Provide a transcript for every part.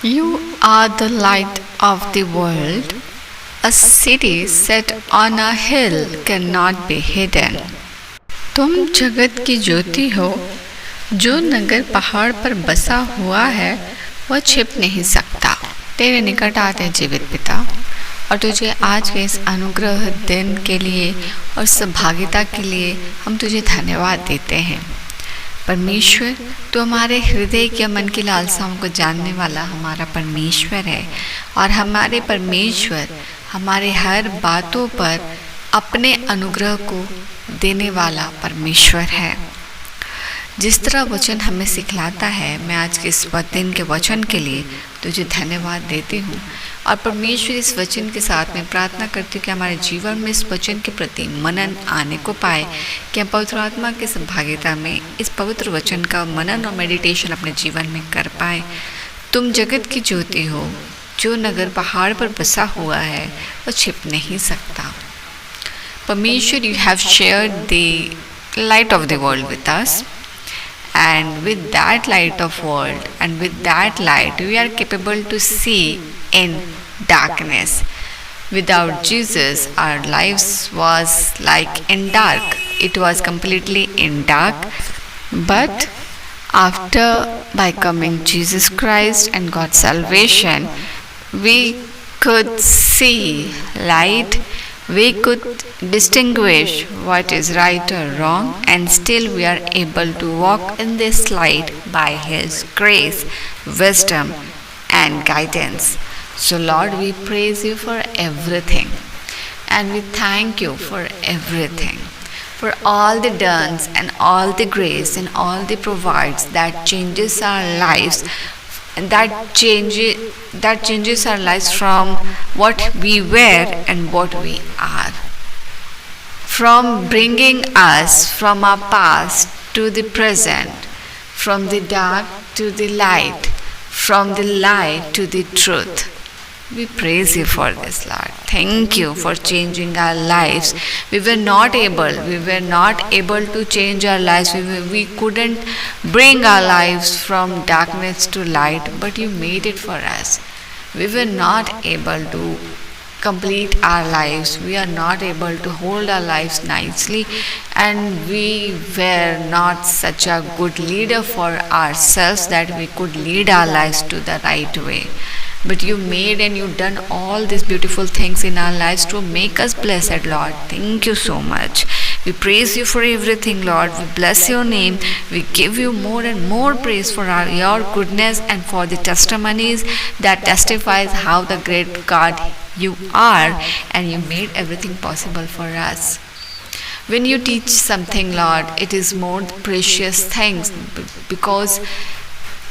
You are the light of the world. A city set on a hill cannot be hidden. तुम जगत की ज्योति हो। जो नगर पहाड़ पर बसा हुआ है वह छिप नहीं सकता। तेरे निकट आते हैं जीवित पिता, और तुझे आज के इस अनुग्रह दिन के लिए और सहभागिता के लिए हम तुझे धन्यवाद देते हैं। परमेश्वर, तो हमारे हृदय के मन की लालसाओं को जानने वाला हमारा परमेश्वर है, और हमारे परमेश्वर हमारे हर बातों पर अपने अनुग्रह को देने वाला परमेश्वर है। जिस तरह वचन हमें सिखलाता है, मैं आज के इस दिन के वचन के लिए तुझे धन्यवाद देती हूँ। और परमेश्वर, इस वचन के साथ मैं प्रार्थना करती हूँ कि हमारे जीवन में इस वचन के प्रति मनन आने को पाए, कि हम पवित्र आत्मा की सहभागिता में इस पवित्र वचन का मनन और मेडिटेशन अपने जीवन में कर पाए। तुम जगत की ज्योति हो। जो नगर पहाड़ पर बसा हुआ है वह छिप नहीं सकता। परमेश्वर, you have shared the light of the world with us, and with that light of world, and with that light we are capable to see in darkness. Without Jesus our lives was like in dark. It was completely in dark. But after by coming Jesus Christ and God's salvation, we could see light. We could distinguish what is right or wrong, and still we are able to walk in this light by His grace, wisdom, and guidance. So, Lord, we praise you for everything, and we thank you for everything, for all the dones and all the grace and all the provides that changes our lives, and that changes our lives from what we were and what we are, from bringing us from our past to the present, from the dark to the light, from the lie to the truth. We praise you for this, Lord. Thank you for changing our lives. We were not able to change our lives. We couldn't bring our lives from darkness to light, but you made it for us. We were not able to complete our lives. We are not able to hold our lives nicely, and we were not such a good leader for ourselves that we could lead our lives to the right way. But you made and you done all these beautiful things in our lives to make us blessed, Lord. Thank you so much. We praise you for everything, Lord. We bless your name. We give you more and more praise for your goodness and for the testimonies that testifies how the great God you are, and you made everything possible for us. When you teach something, Lord, it is more precious things, because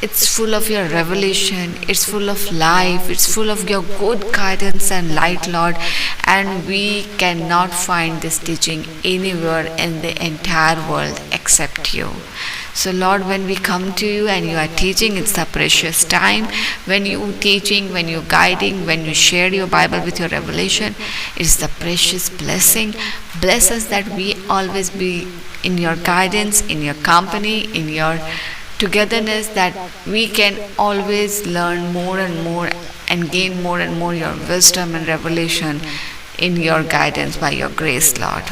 it's full of your revelation, it's full of life, it's full of your good guidance and light, Lord, and we cannot find this teaching anywhere in the entire world except you. So, Lord, when we come to you and you are teaching, it's a precious time. When you teaching, when you guiding, when you share your Bible with your revelation, it's the precious blessing. Bless us that we always be in your guidance, in your company, in your togetherness, that we can always learn more and more and gain more and more your wisdom and revelation in your guidance by your grace, Lord.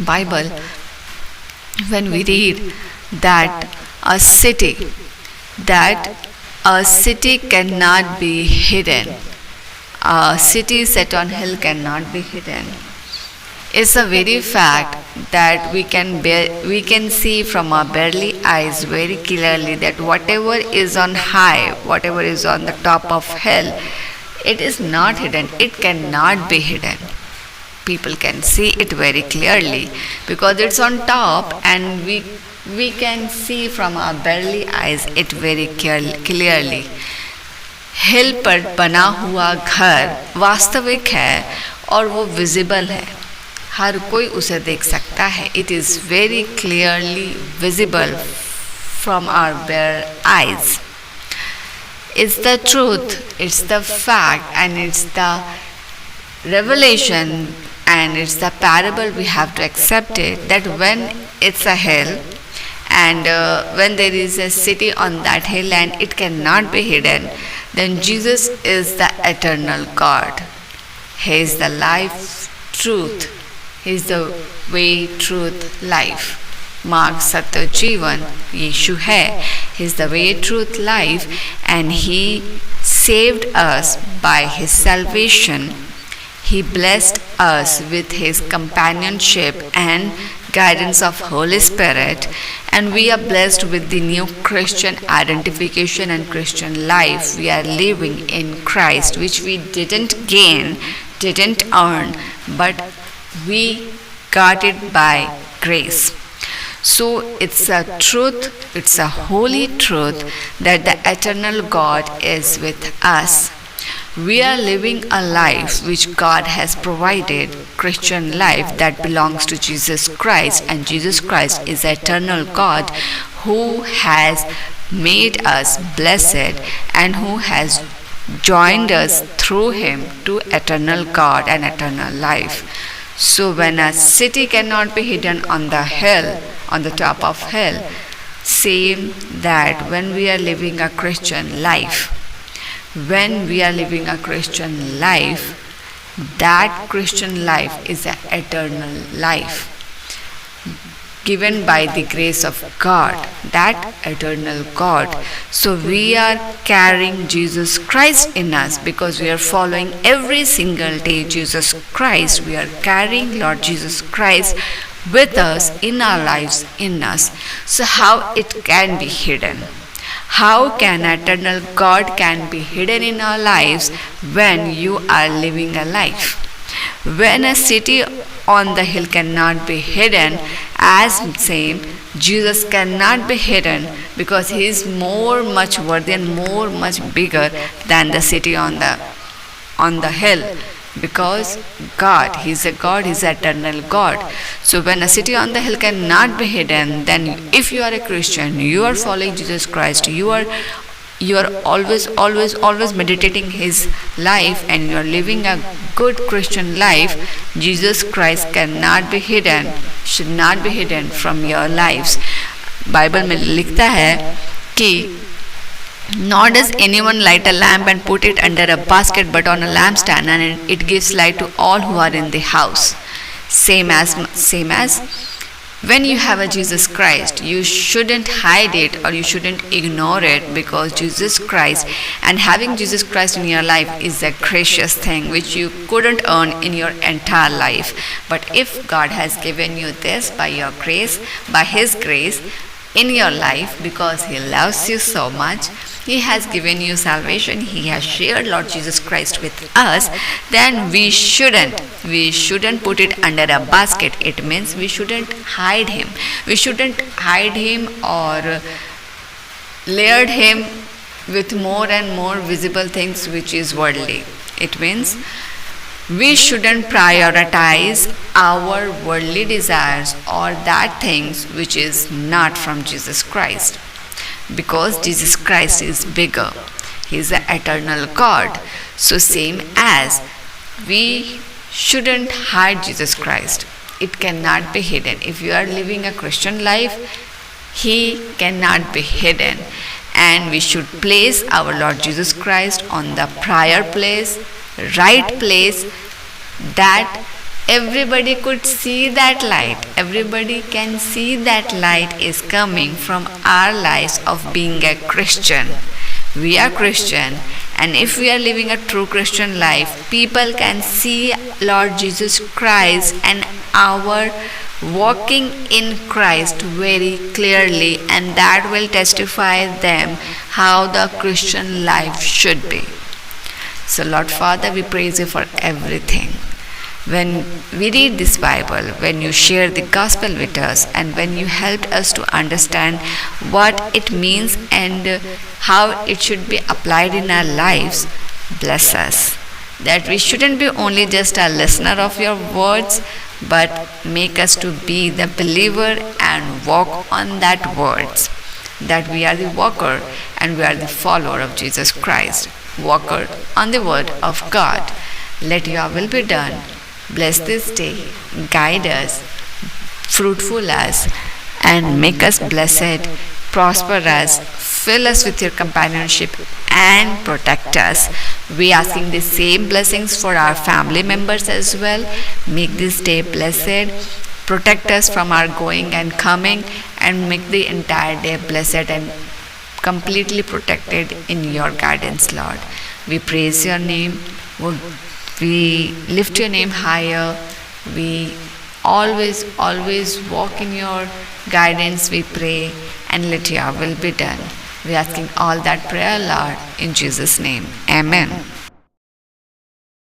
Bible, when we read that a city cannot be hidden, a city set on hill cannot be hidden, is a very fact that we can see from our barely eyes very clearly, that whatever is on high, whatever is on the top of hill, it is not hidden. It cannot be hidden. People can see it very clearly because it's on top, and we can see from our barely eyes it very clearly. हिल पर बना हुआ घर वास्तविक है और वो visible है, हर कोई उसे देख सकता है. It is very clearly visible from our bare eyes. It's the truth, it's the fact, and it's the revelation, and it's the parable we have to accept it, that when it's a hill And when there is a city on that hill and it cannot be hidden, then Jesus is the eternal God. He is the life, truth. He is the way, truth, life. मार्ग सत्य जीवन यीशु है. He is the way, truth, life, and He saved us by His salvation. He blessed us with His companionship and guidance of Holy Spirit, and we are blessed with the new Christian identification and Christian life. We are living in Christ, which we didn't gain, didn't earn, but we got it by grace. So it's a truth, it's a holy truth that the eternal God is with us. We are living a life which God has provided, Christian life that belongs to Jesus Christ, and Jesus Christ is the eternal God who has made us blessed and who has joined us through Him to eternal God and eternal life. So when a city cannot be hidden on the hill, on the top of hill, same that when we are living a Christian life, when we are living a Christian life, that Christian life is an eternal life given by the grace of God, that eternal God. So we are carrying Jesus Christ in us because we are following every single day Jesus Christ. We are carrying Lord Jesus Christ with us, in our lives, in us. So how it can be hidden? How can eternal God can be hidden in our lives when you are living a life? When a city on the hill cannot be hidden, as same, Jesus cannot be hidden because He is much worthy and much bigger than the city on the hill. Because God, He is a God, He is an eternal God. So when a city on the hill cannot be hidden, then if you are a Christian, you are following Jesus Christ, you are always meditating His life, and you are living a good Christian life, Jesus Christ cannot be hidden, should not be hidden from your lives. Bible में लिखता है कि nor does anyone light a lamp and put it under a basket but on a lampstand, and it gives light to all who are in the house. Same as when you have a Jesus Christ, you shouldn't hide it or you shouldn't ignore it, because Jesus Christ and having Jesus Christ in your life is a gracious thing which you couldn't earn in your entire life. But if God has given you this by your grace, by His grace in your life, because He loves you so much, He has given you salvation, He has shared Lord Jesus Christ with us, then we shouldn't put it under a basket. It means we shouldn't hide Him. We shouldn't hide Him or layered Him with more and more visible things which is worldly. It means we shouldn't prioritize our worldly desires or that things which is not from Jesus Christ. Because Jesus Christ is bigger. He is the eternal God. So same as we shouldn't hide Jesus Christ. It cannot be hidden. If you are living a Christian life, He cannot be hidden. And we should place our Lord Jesus Christ on the prior place, right place, that everybody could see that light. Everybody can see that light is coming from our lives of being a Christian. We are Christian, and if we are living a true Christian life, people can see Lord Jesus Christ and our walking in Christ very clearly, and that will testify them how the Christian life should be. So Lord Father, we praise You for everything. When we read this Bible, when You share the gospel with us, and when You helped us to understand what it means and how it should be applied in our lives, bless us. That we shouldn't be only just a listener of Your words, but make us to be the believer and walk on that words. That we are the walker and we are the follower of Jesus Christ. Walker on the word of God. Let Your will be done. Bless this day, guide us, fruitful us, and make us blessed, prosper us, fill us with your companionship, and protect us. We asking the same blessings for our family members as well. Make this day blessed, protect us from our going and coming, and make the entire day blessed and completely protected in your guidance, Lord. We praise your name. We lift your name higher. We always walk in your guidance, we pray, and let your will be done. We're asking all that prayer, Lord, in Jesus' name. Amen.